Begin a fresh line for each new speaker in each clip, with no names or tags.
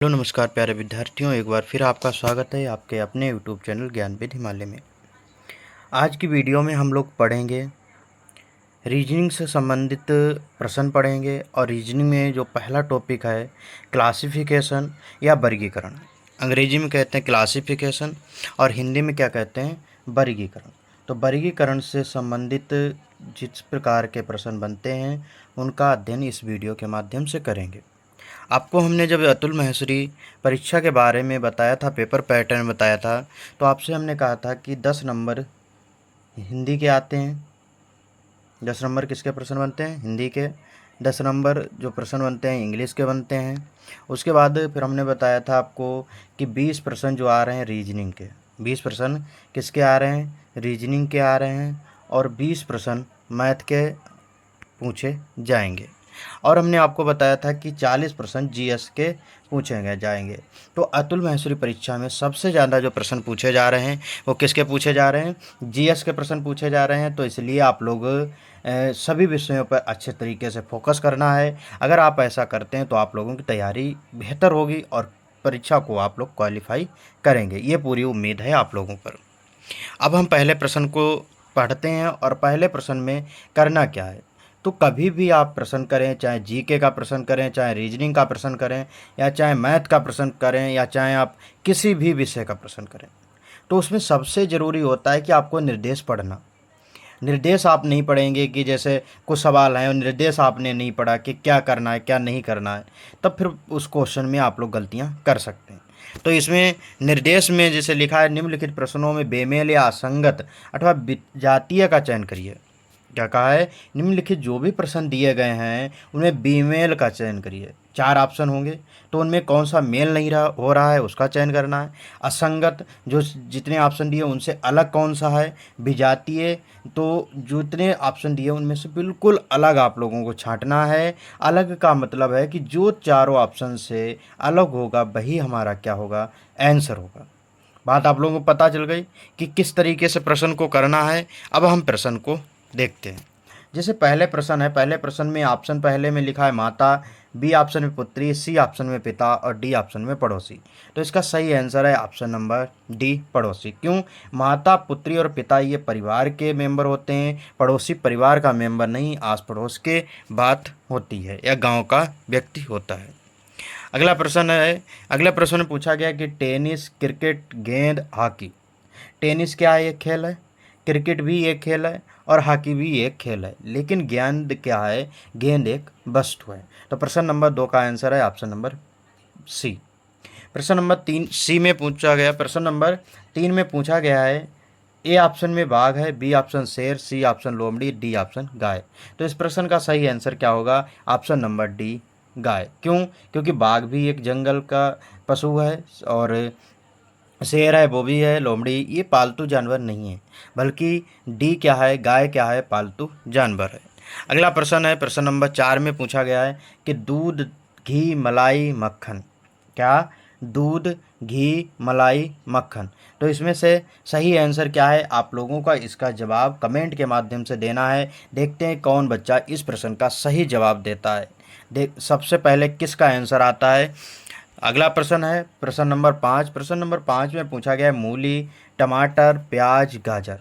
Hello नमस्कार प्यारे विद्यार्थियों, एक बार फिर आपका स्वागत है आपके अपने यूट्यूब चैनल ज्ञानवेद हिमालय में। आज की वीडियो में हम लोग पढ़ेंगे रीजनिंग से संबंधित प्रश्न पढ़ेंगे। और रीजनिंग में जो पहला टॉपिक है क्लासिफिकेशन या वर्गीकरण। अंग्रेजी में कहते हैं क्लासिफिकेशन और हिंदी में क्या कहते हैं, वर्गीकरण। तो वर्गीकरण से संबंधित जिस प्रकार के प्रश्न बनते हैं उनका अध्ययन इस वीडियो के माध्यम से करेंगे। आपको हमने जब अतुल माहेश्वरी परीक्षा के बारे में बताया था, पेपर पैटर्न बताया था, तो आपसे हमने कहा था कि 10 नंबर हिंदी के आते हैं। 10 नंबर किसके प्रश्न बनते हैं, हिंदी के। 10 नंबर जो प्रश्न बनते हैं इंग्लिश के बनते हैं। उसके बाद फिर हमने बताया था आपको कि 20 प्रश्न जो आ रहे हैं रीजनिंग के, 20 प्रश्न किसके आ रहे हैं, रीजनिंग के आ रहे हैं। और 20 प्रश्न मैथ के पूछे जाएंगे। और हमने आपको बताया था कि 40% जीएस के पूछे जाएंगे। तो अतुल माहेश्वरी परीक्षा में सबसे ज़्यादा जो प्रश्न पूछे जा रहे हैं वो किसके पूछे जा रहे हैं, जीएस के प्रश्न पूछे जा रहे हैं। तो इसलिए आप लोग सभी विषयों पर अच्छे तरीके से फोकस करना है। अगर आप ऐसा करते हैं तो आप लोगों की तैयारी बेहतर होगी और परीक्षा को आप लोग क्वालिफाई करेंगे, ये पूरी उम्मीद है आप लोगों पर। अब हम पहले प्रश्न को पढ़ते हैं और पहले प्रश्न में करना क्या है। तो कभी भी आप प्रश्न करें, चाहे जीके का प्रश्न करें, चाहे रीजनिंग का प्रश्न करें, या चाहे मैथ का प्रश्न करें, या चाहे आप किसी भी विषय का प्रश्न करें, तो उसमें सबसे ज़रूरी होता है कि आपको निर्देश पढ़ना। निर्देश आप नहीं पढ़ेंगे कि जैसे कुछ सवाल हैं और निर्देश आपने नहीं पढ़ा कि क्या करना है क्या नहीं करना है, तब फिर उस क्वेश्चन में आप लोग गलतियां कर सकते हैं। तो इसमें निर्देश में जैसे लिखा है, निम्नलिखित प्रश्नों में बेमेल या असंगत अथवा जातीय का चयन करिए। क्या कहा है, निम्नलिखित जो भी प्रश्न दिए गए हैं उनमें बीमेल का चयन करिए। 4 ऑप्शन होंगे तो उनमें कौन सा मेल नहीं रहा हो रहा है उसका चयन करना है। असंगत, जो जितने ऑप्शन दिए उनसे अलग कौन सा है। विजातीय, तो जितने ऑप्शन दिए उनमें से बिल्कुल अलग आप लोगों को छांटना है। अलग का मतलब है कि जो चारों ऑप्शन से अलग होगा वही हमारा क्या होगा, आंसर होगा। बात आप लोगों को पता चल गई कि किस तरीके से प्रश्न को करना है। अब हम प्रश्न को देखते हैं। जैसे पहले प्रश्न है, पहले प्रश्न में ऑप्शन पहले में लिखा है माता, बी ऑप्शन में पुत्री, सी ऑप्शन में पिता और डी ऑप्शन में पड़ोसी। तो इसका सही आंसर है ऑप्शन नंबर डी, पड़ोसी। क्यों, माता, पुत्री और पिता ये परिवार के मेंबर होते हैं, पड़ोसी परिवार का मेंबर नहीं, आस पड़ोस के बात होती है या गांव का व्यक्ति होता है। अगला प्रश्न है, अगले प्रश्न में पूछा गया कि टेनिस, क्रिकेट, गेंद, हॉकी। टेनिस क्या है, एक खेल है। क्रिकेट भी एक खेल है और हॉकी भी एक खेल है। लेकिन गेंद क्या है, गेंद एक वस्तु है। तो प्रश्न नंबर 2 का आंसर है ऑप्शन नंबर सी। प्रश्न नंबर 3 सी में पूछा गया, प्रश्न नंबर 3 में पूछा गया है, ए ऑप्शन में बाघ है, बी ऑप्शन शेर, सी ऑप्शन लोमड़ी, डी ऑप्शन गाय। तो इस प्रश्न का सही आंसर क्या होगा, ऑप्शन नंबर डी, गाय। क्यों, क्योंकि बाघ भी एक जंगल का पशु है और शेर है वो भी है, लोमड़ी ये पालतू जानवर नहीं है। बल्कि डी क्या है, गाय क्या है, पालतू जानवर है। अगला प्रश्न है, प्रश्न नंबर 4 में पूछा गया है कि दूध, घी, मलाई, मक्खन। क्या, दूध, घी, मलाई, मक्खन। तो इसमें से सही आंसर क्या है, आप लोगों का इसका जवाब कमेंट के माध्यम से देना है। देखते हैं कौन बच्चा इस प्रश्न का सही जवाब देता है। देख सबसे पहले किसका आंसर आता है। अगला प्रश्न है प्रश्न नंबर 5। प्रश्न नंबर 5 में पूछा गया है मूली, टमाटर, प्याज, गाजर।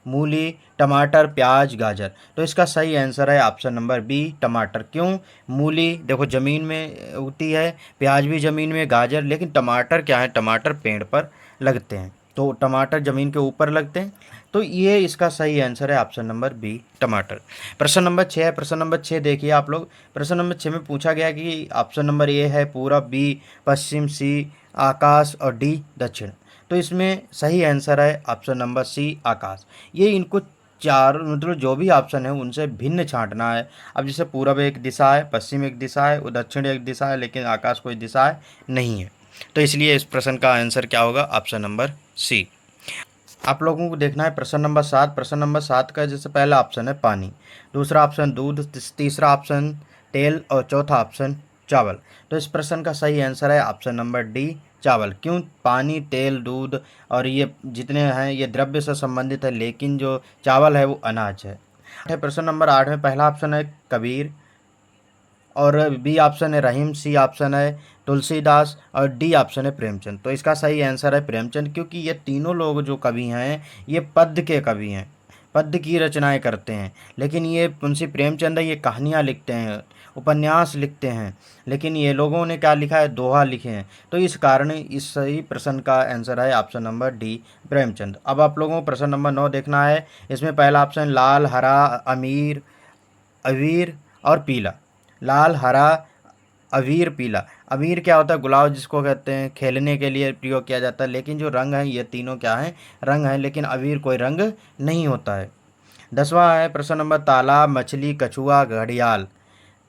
मूली, टमाटर, प्याज, गाजर। तो इसका सही आंसर है ऑप्शन नंबर बी, टमाटर। क्यों, मूली देखो ज़मीन में उगती है, प्याज भी ज़मीन में, गाजर, लेकिन टमाटर क्या है, टमाटर पेड़ पर लगते हैं। तो टमाटर ज़मीन के ऊपर लगते हैं। तो ये इसका सही आंसर है ऑप्शन नंबर बी, टमाटर। प्रश्न नंबर 6, प्रश्न नंबर 6 देखिए आप लोग। प्रश्न नंबर 6 में पूछा गया कि ऑप्शन नंबर ए है पूरब, बी पश्चिम, सी आकाश और डी दक्षिण। तो इसमें सही आंसर है ऑप्शन नंबर सी, आकाश। ये इनको चार मतलब जो भी ऑप्शन है उनसे भिन्न छांटना है। अब जैसे पूरब एक दिशा है, पश्चिम एक दिशा है, दक्षिण एक दिशा है, लेकिन आकाश कोई दिशा है नहीं है। तो इसलिए इस प्रश्न का आंसर क्या होगा, ऑप्शन नंबर सी। आप लोगों को देखना है प्रश्न नंबर 7। प्रश्न नंबर 7 का जैसे पहला ऑप्शन है पानी, दूसरा ऑप्शन दूध, तीसरा ऑप्शन तेल और चौथा ऑप्शन चावल। तो इस प्रश्न का सही आंसर है ऑप्शन नंबर डी, चावल। क्यों, पानी, तेल, दूध और ये जितने हैं ये द्रव्य से संबंधित है, लेकिन जो चावल है वो अनाज है। प्रश्न नंबर 8 में पहला ऑप्शन है कबीर, और बी ऑप्शन है रहीम, सी ऑप्शन है तुलसीदास और डी ऑप्शन है प्रेमचंद। तो इसका सही आंसर है प्रेमचंद, क्योंकि ये तीनों लोग जो कवि हैं ये पद्य के कवि हैं, पद्य की रचनाएं करते हैं। लेकिन ये मुंशी प्रेमचंद है, ये कहानियाँ लिखते हैं, उपन्यास लिखते हैं। लेकिन ये लोगों ने क्या लिखा है, दोहा लिखे हैं। तो इस कारण इस सही प्रश्न का आंसर है ऑप्शन नंबर डी प्रेमचंद। अब आप लोगों को प्रश्न नंबर 9 देखना है। इसमें पहला ऑप्शन लाल, हरा, अमीर, अवीर और पीला। लाल, हरा, अवीर, पीला। अबीर क्या होता है, गुलाब जिसको कहते हैं, खेलने के लिए प्रयोग किया जाता है। लेकिन जो रंग है ये तीनों क्या हैं, रंग हैं। लेकिन अबीर कोई रंग नहीं होता है। 10वां है प्रश्न नंबर, तालाब, मछली, कछुआ, घड़ियाल।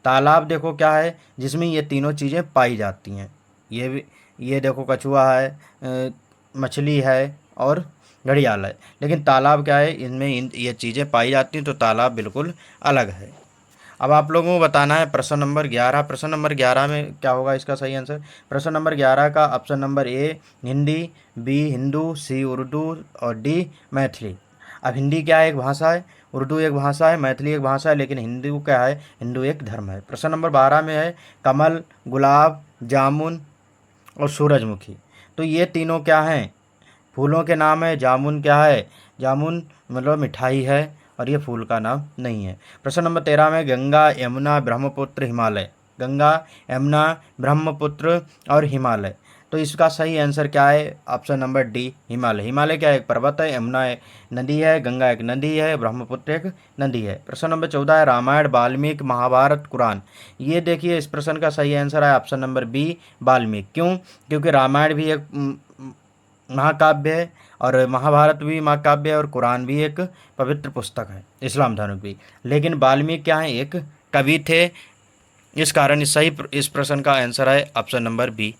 तालाब देखो क्या है, जिसमें ये तीनों चीज़ें पाई जाती हैं। ये भी, ये देखो कछुआ है, मछली है और घड़ियाल है। लेकिन तालाब क्या है, इनमें ये चीज़ें पाई जाती हैं, तो तालाब बिल्कुल अलग है। अब आप लोगों को बताना है प्रश्न नंबर 11। प्रश्न नंबर 11 में क्या होगा इसका सही आंसर। प्रश्न नंबर 11 का option number A Hindi, B Hindu, C Urdu और डी मैथिली। अब हिंदी क्या है, एक भाषा है, उर्दू एक भाषा है, मैथिली एक भाषा है, लेकिन हिंदू क्या है, हिंदू एक धर्म है। प्रश्न नंबर 12 में है कमल, गुलाब, जामुन और सूरजमुखी। तो ये तीनों क्या हैं, फूलों के नाम है। जामुन क्या है, जामुन मतलब मिठाई है और ये फूल का नाम नहीं है। प्रश्न नंबर 13 में गंगा, यमुना, ब्रह्मपुत्र, हिमालय। गंगा, यमुना, ब्रह्मपुत्र और हिमालय। तो इसका सही आंसर क्या है, option number D Himalaya. Himalaya क्या है, एक पर्वत है, यमुना एक नदी है, गंगा एक नदी है, ब्रह्मपुत्र एक नदी है। प्रश्न नंबर 14 है रामायण, वाल्मीकि, महाभारत, कुरान। ये देखिए इस प्रश्न का सही आंसर है ऑप्शन नंबर बी वाल्मीकि। क्यों, क्योंकि रामायण भी एक महाकाव्य है और महाभारत भी महाकाव्य है और कुरान भी एक पवित्र पुस्तक है इस्लाम धर्म की। लेकिन वाल्मीकि क्या है, एक कवि थे। इस कारण इस प्रश्न का आंसर है ऑप्शन नंबर बी।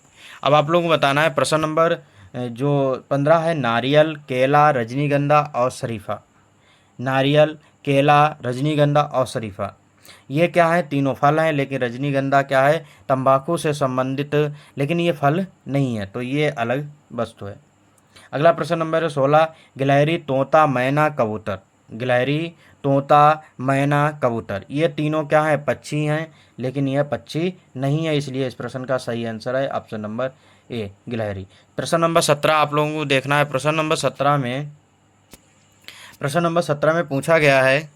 अब आप लोगों को बताना है प्रश्न नंबर जो 15 है नारियल, केला, रजनीगंधा और शरीफा। नारियल, केला, रजनीगंधा और शरीफा ये क्या है, तीनों फल हैं। लेकिन रजनीगंधा क्या है, तंबाकू से संबंधित, लेकिन ये फल नहीं है, तो ये अलग वस्तु है। अगला प्रश्न नंबर 16 गिलहरी, तोता, मैना, कबूतर। गिलहरी, तोता, मैना, कबूतर ये तीनों क्या है, पक्षी हैं। लेकिन यह पक्षी नहीं है, इसलिए इस प्रश्न का सही आंसर है ऑप्शन नंबर ए गिलहरी। प्रश्न नंबर 17 आप लोगों को देखना है। प्रश्न नंबर 17 में पूछा गया है,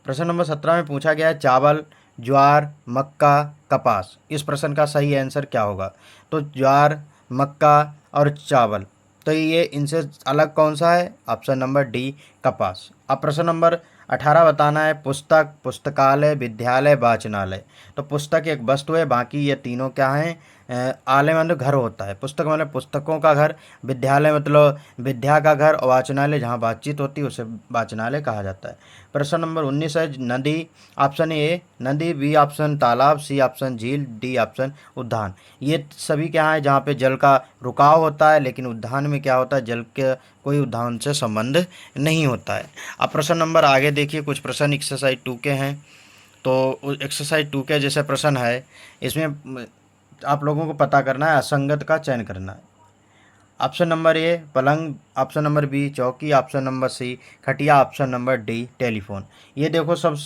प्रश्न नंबर 17 में पूछा गया है चावल, ज्वार, मक्का, कपास। इस प्रश्न का सही आंसर क्या होगा। तो ज्वार, मक्का और चावल, तो ये इनसे अलग कौन सा है, ऑप्शन नंबर डी कपास। अब प्रश्न नंबर 18 बताना है पुस्तक, पुस्तकालय, विद्यालय, वाचनालय। तो पुस्तक एक वस्तु है, बाकी ये तीनों क्या हैं, आलय मतलब घर होता है, पुस्तक मतलब पुस्तकों का घर, विद्यालय मतलब विद्या का घर और वाचनालय जहाँ बातचीत होती है उसे वाचनालय कहा जाता है। प्रश्न नंबर 19 है नदी। ऑप्शन ए नदी, बी ऑप्शन तालाब, सी ऑप्शन झील, डी ऑप्शन उद्यान। ये सभी क्या है जहाँ पे जल का रुकाव होता है, लेकिन उद्यान में क्या होता है, जल के कोई उद्यान से संबंध नहीं होता है। अब प्रश्न नंबर आगे देखिए, कुछ प्रश्न एक्सरसाइज 2 के हैं। तो एक्सरसाइज 2 के जैसे प्रश्न है, इसमें आप लोगों को पता करना है, असंगत का चयन करना है। ऑप्शन नंबर ए पलंग, ऑप्शन नंबर बी चौकी, ऑप्शन नंबर सी खटिया, ऑप्शन नंबर डी टेलीफोन। ये देखो सब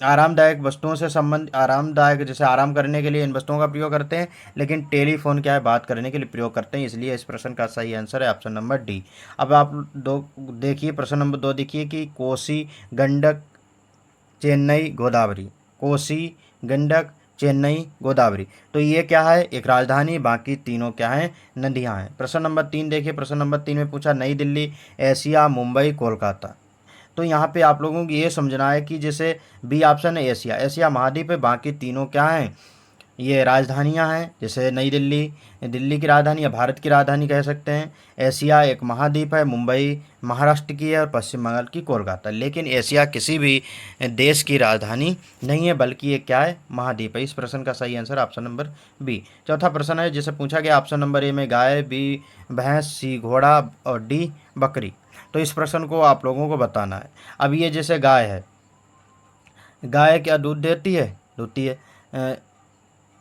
आरामदायक वस्तुओं से संबंध, आरामदायक जैसे आराम करने के लिए इन वस्तुओं का प्रयोग करते हैं, लेकिन टेलीफोन क्या है, बात करने के लिए प्रयोग करते हैं। इसलिए इस प्रश्न का सही आंसर है ऑप्शन नंबर डी। अब आप दो देखिए, प्रश्न नंबर 2 देखिए कि कोसी, गंडक, चेन्नई, गोदावरी। कोसी, गंडक, चेन्नई, गोदावरी। तो ये क्या है, एक राजधानी, बाकी तीनों क्या हैं, नदियां हैं। प्रश्न नंबर 3 देखिए, प्रश्न नंबर 3 में पूछा नई दिल्ली, एशिया, मुंबई, कोलकाता। तो यहाँ पे आप लोगों को ये समझना है कि जैसे बी ऑप्शन है एशिया, एशिया महाद्वीप है, बाकी तीनों क्या हैं, ये राजधानियां हैं। जैसे नई दिल्ली दिल्ली की राजधानी या भारत की राजधानी कह सकते हैं। एशिया एक महाद्वीप है, मुंबई महाराष्ट्र की है और पश्चिम बंगाल की कोलकाता। लेकिन एशिया किसी भी देश की राजधानी नहीं है, बल्कि ये क्या है, महाद्वीप है। इस प्रश्न का सही आंसर ऑप्शन नंबर बी। चौथा प्रश्न है जिसे पूछा गया ऑप्शन नंबर ए में गाय, बी भैंस, सी घोड़ा और डी बकरी। तो इस प्रश्न को आप लोगों को बताना है। अब ये जैसे गाय है, गाय क्या दूध देती है, देती है,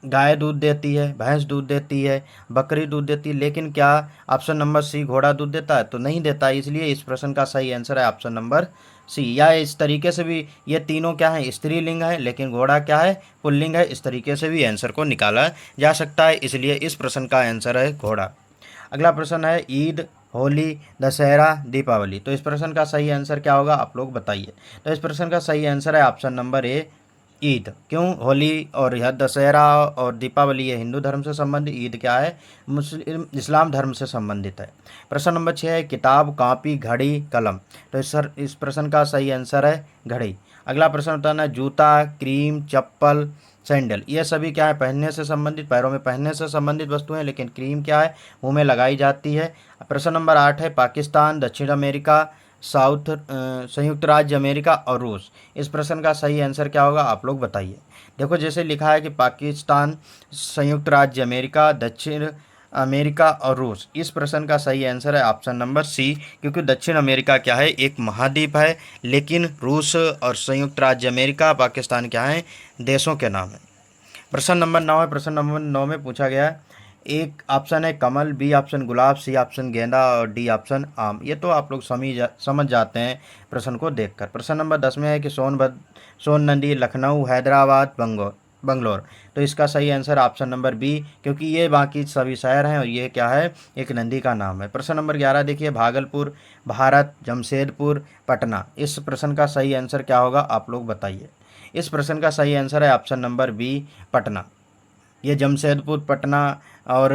गाय दूध देती है, भैंस दूध देती है, बकरी दूध देती है, लेकिन क्या ऑप्शन नंबर सी घोड़ा दूध देता है? तो नहीं देता है। इसलिए इस प्रश्न का सही आंसर है ऑप्शन नंबर सी। या इस तरीके से भी ये तीनों क्या है, स्त्रीलिंग है, लेकिन घोड़ा क्या है, पुल्लिंग है। इस तरीके से भी आंसर को निकाला जा सकता है, इसलिए इस प्रश्न का आंसर है घोड़ा। अगला प्रश्न है ईद, होली, दशहरा, दीपावली। तो इस प्रश्न का सही आंसर क्या होगा, आप लोग बताइए। तो इस प्रश्न का सही आंसर है ऑप्शन नंबर ए, ईद। क्यों? होली और यह दशहरा और दीपावली ये हिंदू धर्म से संबंधित, ईद क्या है, मुस्लिम इस्लाम धर्म से संबंधित है। प्रश्न नंबर 6 है किताब, कॉपी, घड़ी, कलम। तो इस प्रश्न का सही आंसर है घड़ी। अगला प्रश्न बताना है जूता, क्रीम, चप्पल, सैंडल। ये सभी क्या है, पहनने से संबंधित, पैरों में पहनने से संबंधित वस्तुएं, लेकिन क्रीम क्या है, मुंह में लगाई जाती है। प्रश्न नंबर 8 है पाकिस्तान, दक्षिण अमेरिका, संयुक्त राज्य अमेरिका और रूस। इस प्रश्न का सही आंसर क्या होगा, आप लोग बताइए। देखो जैसे लिखा है कि पाकिस्तान, संयुक्त राज्य अमेरिका, दक्षिण अमेरिका और रूस। इस प्रश्न का सही आंसर है ऑप्शन नंबर सी, क्योंकि दक्षिण अमेरिका क्या है, एक महाद्वीप है, लेकिन रूस और संयुक्त राज्य अमेरिका, पाकिस्तान क्या है, देशों के नाम है। प्रश्न नंबर 9 है। प्रश्न नंबर 9 में पूछा गया है, एक ऑप्शन है कमल, बी ऑप्शन गुलाब, सी ऑप्शन गेंदा और डी ऑप्शन आम। ये तो आप लोग समझ जाते हैं प्रश्न को देखकर। प्रश्न नंबर 10 में है कि सोन नदी, लखनऊ, हैदराबाद, बंगलोर। तो इसका सही आंसर ऑप्शन नंबर बी, क्योंकि ये बाकी सभी शहर हैं और ये क्या है, एक नदी का नाम है। प्रश्न नंबर 11 देखिए भागलपुर, भारत, जमशेदपुर, पटना। इस प्रश्न का सही आंसर क्या होगा, आप लोग बताइए। इस प्रश्न का सही आंसर है ऑप्शन नंबर बी, पटना। ये जमशेदपुर, पटना और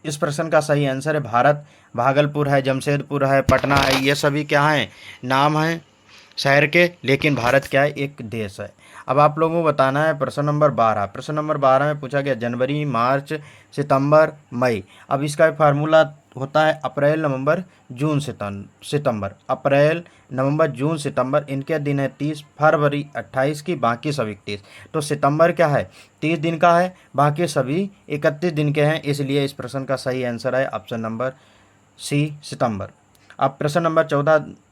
इस प्रश्न का सही आंसर है भारत। भागलपुर है, जमशेदपुर है, पटना है, ये सभी क्या हैं, नाम हैं शहर के, लेकिन भारत क्या है, एक देश है। अब आप लोगों को बताना है प्रश्न नंबर 12। प्रश्न नंबर 12 में पूछा गया जनवरी, मार्च, सितंबर, मई। अब इसका फार्मूला होता है अप्रैल, नवंबर, जून, सितंबर। अप्रैल, नवंबर, जून, सितंबर, इनके दिन है 30, फरवरी 28 की, बाकी सब 31। तो सितंबर क्या है, 30 दिन का है, बाकी सभी 31 दिन के हैं, इसलिए इस प्रश्न का सही आंसर है ऑप्शन नंबर सी, सितंबर। अब प्रश्न नंबर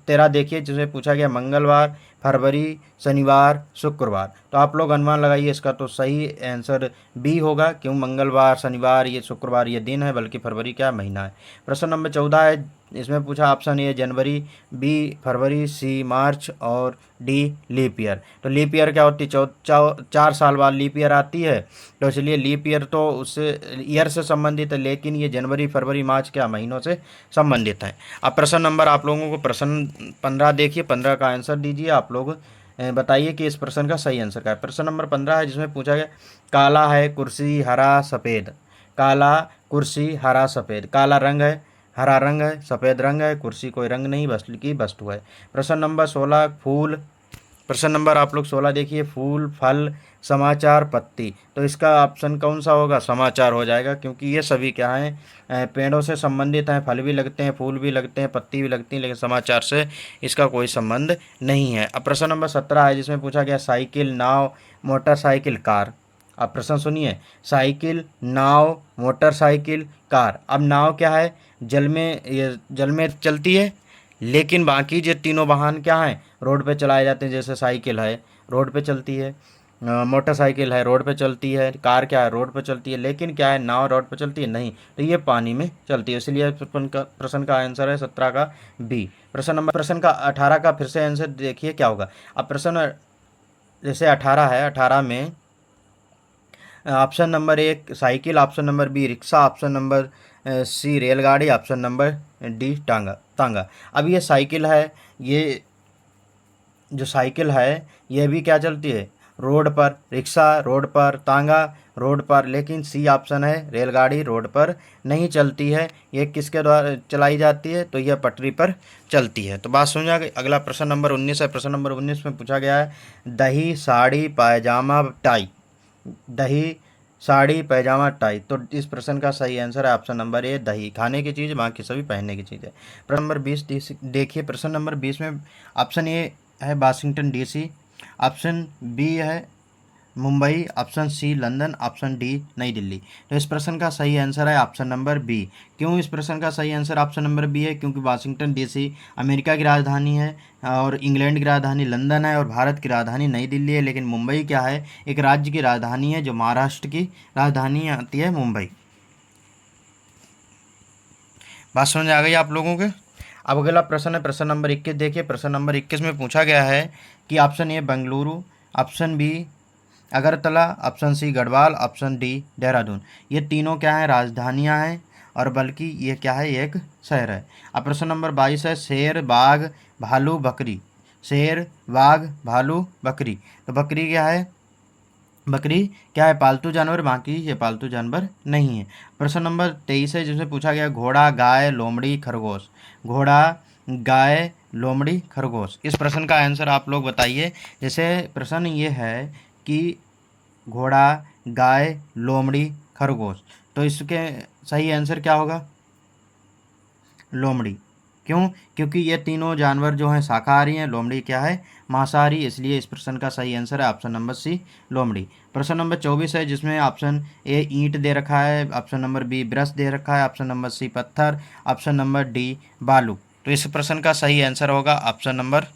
13 देखिए, जिसमें पूछा गया मंगलवार, फरवरी, शनिवार, शुक्रवार। तो आप लोग अनुमान लगाइए, इसका तो सही आंसर बी होगा। क्यों? मंगलवार, शनिवार, ये शुक्रवार ये दिन है, बल्कि फरवरी क्या महीना है। प्रश्न नंबर 14 है, इसमें पूछा ऑप्शन ए जनवरी, बी फरवरी, सी मार्च और डी लीप ईयर। तो लीप ईयर क्या होती है, 4 साल बाद लीप ईयर आती है, तो इसलिए लीप ईयर तो उससे ईयर से संबंधित है, लेकिन ये जनवरी, फरवरी, मार्च क्या महीनों से संबंधित है। अब प्रश्न नंबर आप लोगों को प्रश्न 15 देखिए, 15 का आंसर दीजिए। आप लोग बताइए कि इस प्रश्न का सही आंसर क्या है। प्रश्न नंबर 15 है, जिसमें पूछा गया काला है कुर्सी, हरा सफ़ेद। काला कुर्सी, हरा सफ़ेद। काला रंग है, हरा रंग है, सफ़ेद रंग है, कुर्सी कोई रंग नहीं बल्कि वस्तु है। प्रश्न नंबर 16 फूल। प्रश्न नंबर आप लोग 16 देखिए, फूल, फल, समाचार, पत्ती। तो इसका ऑप्शन कौन सा होगा, समाचार हो जाएगा, क्योंकि ये सभी क्या हैं, पेड़ों से संबंधित हैं। फल भी लगते हैं, फूल भी लगते हैं, पत्ती भी लगती हैं, लेकिन समाचार से इसका कोई संबंध नहीं है। अब प्रश्न नंबर 17 है, जिसमें पूछा गया साइकिल, नाव, मोटरसाइकिल, कार। अब प्रश्न सुनिए, साइकिल, नाव, मोटरसाइकिल, कार। अब नाव क्या है, जल में चलती है, लेकिन बाकी जो तीनों वाहन क्या हैं, रोड पे चलाए जाते हैं। जैसे साइकिल है, रोड पे चलती है, मोटरसाइकिल है, रोड पे चलती है, कार क्या है, रोड पे चलती है, लेकिन क्या है, नाव रोड पे चलती है नहीं, तो ये पानी में चलती है। इसलिए प्रश्न का आंसर है 17 का बी। प्रश्न का 18 का फिर से आंसर देखिए क्या होगा। अब प्रश्न जैसे 18 है, 18 में option number 1 cycle, option number B rickshaw, option number C रेलगाड़ी, ऑप्शन नंबर डी तांगा। अब ये साइकिल है, ये जो साइकिल है ये भी क्या चलती है, रोड पर। रिक्शा रोड पर, तांगा रोड पर, लेकिन सी ऑप्शन है रेलगाड़ी रोड पर नहीं चलती है। ये किसके द्वारा चलाई जाती है, तो यह पटरी पर चलती है। तो बात समझ आ गई। अगला प्रश्न नंबर 19 है। प्रश्न नंबर 19 में पूछा गया है दही, साड़ी, पायजामा, टाई। दही, साड़ी, पैजामा, टाई। तो इस प्रश्न का सही आंसर है ऑप्शन नंबर ए, दही। खाने की चीज़, बाकी सभी पहनने की चीज़ है। प्रश्न नंबर 20 देखिए। प्रश्न नंबर 20 में ऑप्शन ए है वाशिंगटन डीसी, ऑप्शन बी है Mumbai, option C London, option D New Delhi. तो इस प्रश्न का सही आंसर है ऑप्शन नंबर बी। क्यों इस प्रश्न का सही आंसर ऑप्शन नंबर बी है? क्योंकि वाशिंगटन डीसी अमेरिका की राजधानी है और इंग्लैंड की राजधानी लंदन है और भारत की राजधानी नई दिल्ली है, लेकिन मुंबई क्या है, एक राज्य की राजधानी है जो महाराष्ट्र की राजधानी आती है मुंबई। बात समझ आ गई आप लोगों के? अब अगला प्रश्न है प्रश्न नंबर 21। देखिए प्रश्न नंबर 21 में पूछा गया है कि option A Bengaluru, option B Agartala, option C Garhwal, option D Dehradun. ये तीनों क्या हैं, राजधानियां हैं और बल्कि ये क्या है, एक शहर है। अब प्रश्न नंबर 22 है शेर, बाघ, भालू, बकरी। शेर, बाघ, भालू, बकरी। तो बकरी क्या है, बकरी क्या है, पालतू जानवर, बाकी ये पालतू जानवर नहीं है। प्रश्न नंबर 23 है जिसमें पूछा गया घोड़ा, गाय, लोमड़ी, खरगोश। घोड़ा, गाय, लोमड़ी, खरगोश। इस प्रश्न का आंसर आप लोग बताइए। जैसे प्रश्न ये है कि घोड़ा, गाय, लोमड़ी, खरगोश, तो इसके सही आंसर क्या होगा, लोमड़ी। क्यों? क्योंकि ये तीनों जानवर जो हैं शाकाहारी हैं, लोमड़ी क्या है, मांसाहारी, इसलिए इस प्रश्न का सही आंसर है ऑप्शन नंबर सी लोमड़ी। प्रश्न नंबर 24 है जिसमें ऑप्शन ए ईंट दे रखा है, ऑप्शन नंबर बी ब्रश दे रखा है, ऑप्शन नंबर सी पत्थर, ऑप्शन नंबर डी बालू। तो इस प्रश्न का सही आंसर होगा ऑप्शन नंबर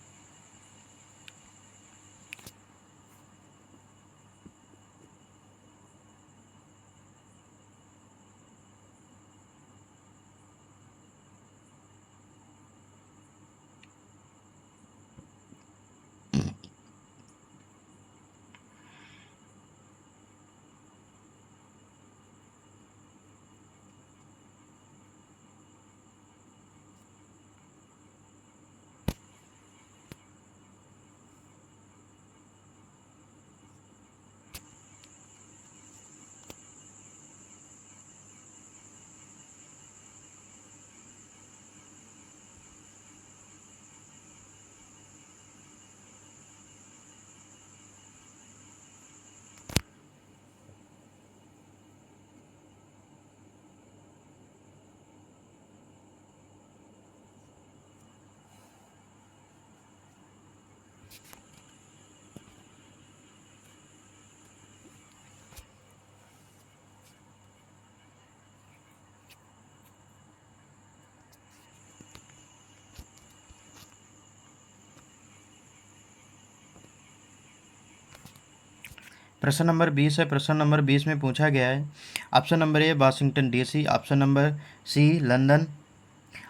प्रश्न नंबर 20 है। प्रश्न नंबर 20 में पूछा गया है option number A Washington DC, option number C London,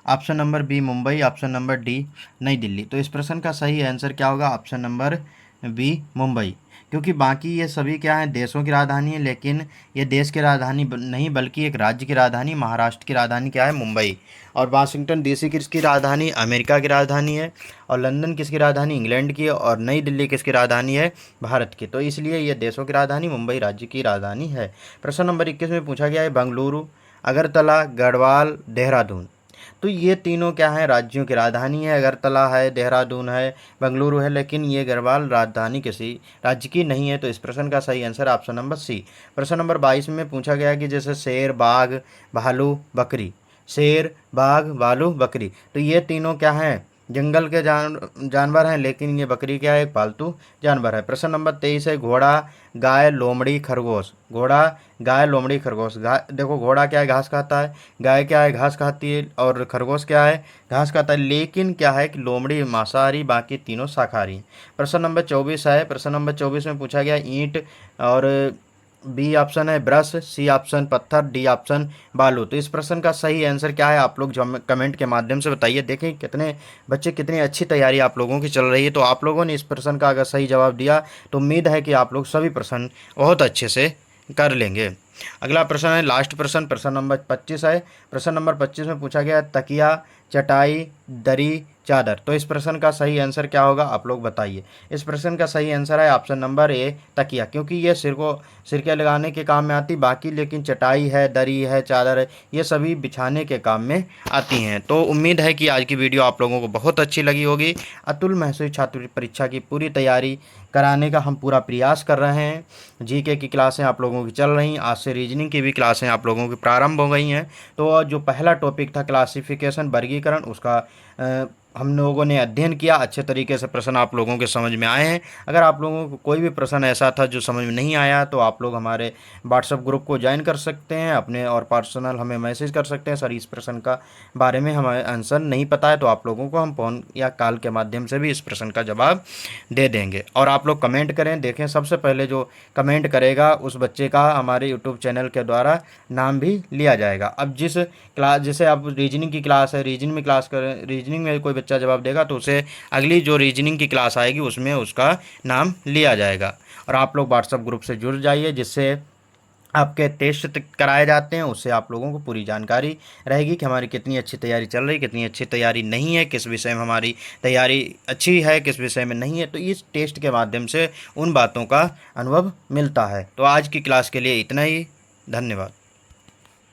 option number B Mumbai, option number D New Delhi. तो इस प्रश्न का सही आंसर क्या होगा, ऑप्शन नंबर बी मुंबई। क्योंकि बाकी ये सभी क्या हैं, देशों की राजधानी है, लेकिन ये देश की राजधानी नहीं बल्कि एक राज्य की राजधानी, महाराष्ट्र की राजधानी क्या है, मुंबई। और वाशिंगटन डीसी किसकी राजधानी, अमेरिका की राजधानी है। और लंदन किसकी राजधानी, इंग्लैंड की। और नई दिल्ली किसकी राजधानी है, भारत की। तो इसलिए ये देशों की राजधानी, मुंबई राज्य की राजधानी है। प्रश्न नंबर 21 में पूछा गया है बेंगलुरु, अगरतला, गढ़वाल, देहरादून। तो ये तीनों क्या है, राज्यों की राजधानी है। अगरतला है, देहरादून है, बेंगलुरु है, लेकिन ये गढ़वाल राजधानी किसी राज्य की नहीं है। तो इस प्रश्न का सही आंसर ऑप्शन नंबर सी। प्रश्न नंबर 22 में पूछा गया कि जैसे शेर, बाघ, भालू, बकरी। शेर, बाघ, भालू, बकरी। तो ये तीनों क्या हैं, जंगल के जानवर हैं, लेकिन ये बकरी क्या है, एक पालतू जानवर है। प्रश्न नंबर 23 है घोड़ा, गाय, लोमड़ी, खरगोश। घोड़ा, गाय, लोमड़ी, खरगोश। गाय देखो, घोड़ा क्या है, घास खाता है। गाय क्या है, घास खाती है। और खरगोश क्या है, घास खाता है। लेकिन क्या है कि लोमड़ी मांसाहारी, बाकी तीनों शाकाहारी। प्रश्न नंबर 24 है। प्रश्न नंबर 24 में पूछा गया ईंट, और बी ऑप्शन है ब्रश, सी ऑप्शन पत्थर, डी ऑप्शन बालू। तो इस प्रश्न का सही आंसर क्या है, आप लोग कमेंट के माध्यम से बताइए। देखें कितने बच्चे, कितनी अच्छी तैयारी आप लोगों की चल रही है। तो आप लोगों ने इस प्रश्न का अगर सही जवाब दिया तो उम्मीद है कि आप लोग सभी प्रश्न बहुत अच्छे से कर लेंगे। अगला प्रश्न है लास्ट प्रश्न, प्रश्न नंबर 25 है। प्रश्न नंबर 25 में पूछा गया तकिया, चटाई, दरी, चादर। तो इस प्रश्न का सही आंसर क्या होगा, आप लोग बताइए। इस प्रश्न का सही आंसर है ऑप्शन नंबर ए तकिया। क्योंकि ये सिरके लगाने के काम में आती, बाकी लेकिन चटाई है, दरी है, चादर है, ये सभी बिछाने के काम में आती हैं। तो उम्मीद है कि आज की वीडियो आप लोगों को बहुत अच्छी लगी होगी। अतुल महसूस छात्र परीक्षा की पूरी तैयारी कराने का हम पूरा प्रयास कर रहे हैं। जीके की क्लासें आप लोगों की चल रही, आज से रीजनिंग की भी क्लासें आप लोगों की प्रारंभ हो गई हैं। तो जो पहला टॉपिक था क्लासिफिकेशन, वर्गीकरण, उसका हम लोगों ने अध्ययन किया, अच्छे तरीके से प्रश्न आप लोगों के समझ में आए हैं। अगर आप लोगों को कोई भी प्रश्न ऐसा था जो समझ में नहीं आया तो आप लोग हमारे व्हाट्सएप ग्रुप को ज्वाइन कर सकते हैं अपने, और पर्सनल हमें मैसेज कर सकते हैं, सर इस प्रश्न का बारे में हमें आंसर नहीं पता है, तो आप लोगों को हम फ़ोन या कॉल के माध्यम से भी इस प्रश्न का जवाब दे देंगे। और आप लोग कमेंट करें, देखें सबसे पहले जो कमेंट करेगा उस बच्चे का हमारे यूट्यूब चैनल के द्वारा नाम भी लिया जाएगा। अब जिस क्लास, जैसे अब रीजनिंग की क्लास है, रीजनिंग में क्लास करें, रीजनिंग में कोई बच्चा जवाब देगा तो उसे अगली जो रीजनिंग की क्लास आएगी उसमें उसका नाम लिया जाएगा। और आप लोग व्हाट्सएप ग्रुप से जुड़ जाइए, जिससे आपके टेस्ट कराए जाते हैं, उससे आप लोगों को पूरी जानकारी रहेगी कि हमारी कितनी अच्छी तैयारी चल रही, कितनी अच्छी तैयारी नहीं है, किस विषय में हमारी तैयारी अच्छी है, किस विषय में नहीं है। तो इस टेस्ट के माध्यम से उन बातों का अनुभव मिलता है। तो आज की क्लास के लिए इतना ही। धन्यवाद।